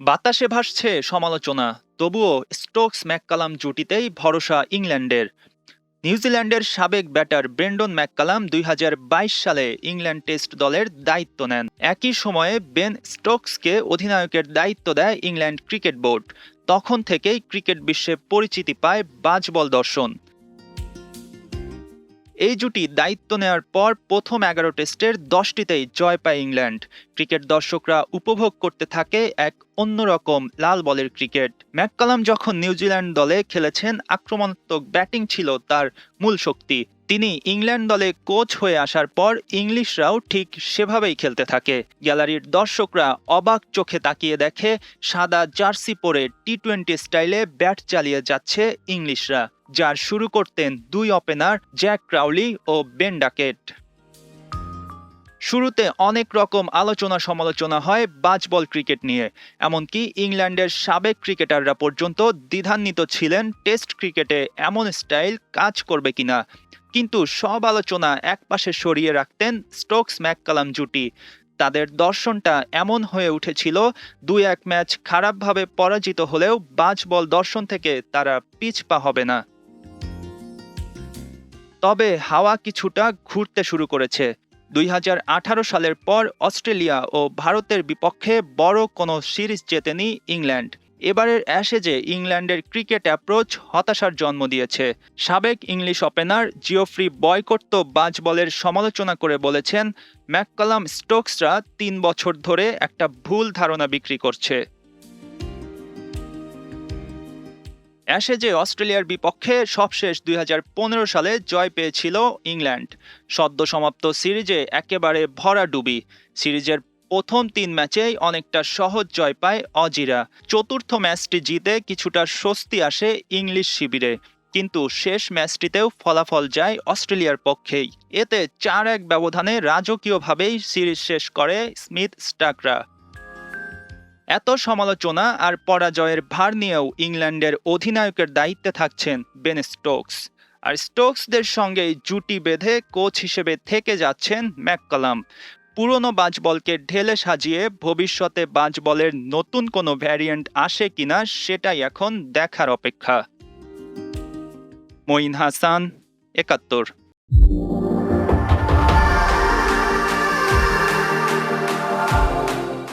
বাতাসে ভাসছে সমালোচনা, তবুও স্টোকস ম্যাককালাম জুটিতেই ভরসা ইংল্যান্ডের। নিউজিল্যান্ডের সাবেক ব্যাটার ব্রেন্ডন ম্যাককালাম ২০২২ সালে ইংল্যান্ড টেস্ট দলের দায়িত্ব নেন। একই সময়ে বেন স্টোকসকে অধিনায়কের দায়িত্ব দেয় ইংল্যান্ড ক্রিকেট বোর্ড। তখন থেকেই ক্রিকেট বিশ্বে পরিচিতি পায় বাজবল দর্শন। এই জুটি দায়িত্ব নেওয়ার পর প্রথম ১১ টেস্টের ১০টিতেই জয় পায় ইংল্যান্ড। ক্রিকেট দর্শকরা উপভোগ করতে থাকে এক অন্যরকম লাল বলের ক্রিকেট। ম্যাককালাম যখন নিউজিল্যান্ড দলে খেলেছেন, আক্রমণাত্মক ব্যাটিং ছিল তার মূল শক্তি। তিনি ইংল্যান্ড দলে কোচ হয়ে আসার পর ইংলিশরাও ঠিক সেভাবেই খেলতে থাকে। গ্যালারির দর্শকরা অবাক চোখে তাকিয়ে দেখে সাদা জার্সি পরে টি-20 স্টাইলে ব্যাট চালিয়ে যাচ্ছে ইংলিশরা, যার শুরু করতেন দুই ওপেনার জ্যাক ক্রাউলি ও বেন ডাকেট। শুরুতে অনেক রকম আলোচনা সমালোচনা হয় বাজবল ক্রিকেট নিয়ে। এমনকি ইংল্যান্ডের সাবেক ক্রিকেটাররা পর্যন্ত দ্বিধান্বিত ছিলেন টেস্ট ক্রিকেটে এমন স্টাইল কাজ করবে কিনা। কিন্তু সব আলোচনা একপাশে সরিয়ে রাখতেন স্টোকস ম্যাককালাম জুটি। তাদের দর্শনটা এমন হয়ে উঠেছিল, ২-১ ম্যাচ খারাপভাবে পরাজিত হলেও বাজবল দর্শন থেকে তারা পিছপা হবে না। তবে হাওয়া কিছুটা ঘুরতে শুরু করেছে। ২০১৮ সালের পর অস্ট্রেলিয়া ও ভারতের বিপক্ষে বড় কোনো সিরিজ জেতেনি ইংল্যান্ড। এবারের অ্যাশেজে ইংল্যান্ডের ক্রিকেট অ্যাপ্রোচ হতাশার জন্ম দিয়েছে। সাবেক ইংলিশ ওপেনার জিওফ্রি বয়কট তো বাজবলের সমালোচনা করে বলেছেন, ম্যাককালাম স্টোকসরা ৩ বছর ধরে একটা ভুল ধারণা বিক্রি করছে। অ্যাশেজে অস্ট্রেলিয়ার বিপক্ষে সবশেষ ২০১৫ সালে জয় পেয়েছিল ইংল্যান্ড। সদ্য সমাপ্ত সিরিজে একেবারে ভরাডুবি। সিরিজের প্রথম ৩ ম্যাচেই অনেকটা সহজ জয় পায় অজিরা। চতুর্থ ম্যাচটি জিতে কিছুটা স্বস্তি আসে ইংলিশ শিবিরে, কিন্তু শেষ ম্যাচটিতেও ফলাফল যায় অস্ট্রেলিয়ার পক্ষেই। এতে ৪-১ ব্যবধানে রাজকীয়ভাবেই সিরিজ শেষ করে স্মিথ স্টাকরা। এত সমালোচনা আর পরাজয়ের ভার নিয়েও ইংল্যান্ডের অধিনায়কের দায়িত্বে থাকছেন বেন স্টোকস। আর স্টোকসদের সঙ্গেই জুটি বেঁধে কোচ হিসেবে থেকে যাচ্ছেন ম্যাককালাম। পুরনো বাজবলকে ঢেলে সাজিয়ে ভবিষ্যতে বাজবলের নতুন কোনো ভ্যারিয়েন্ট আসে কিনা সেটাই এখন দেখার অপেক্ষা। মঈন হাসান, ৭১।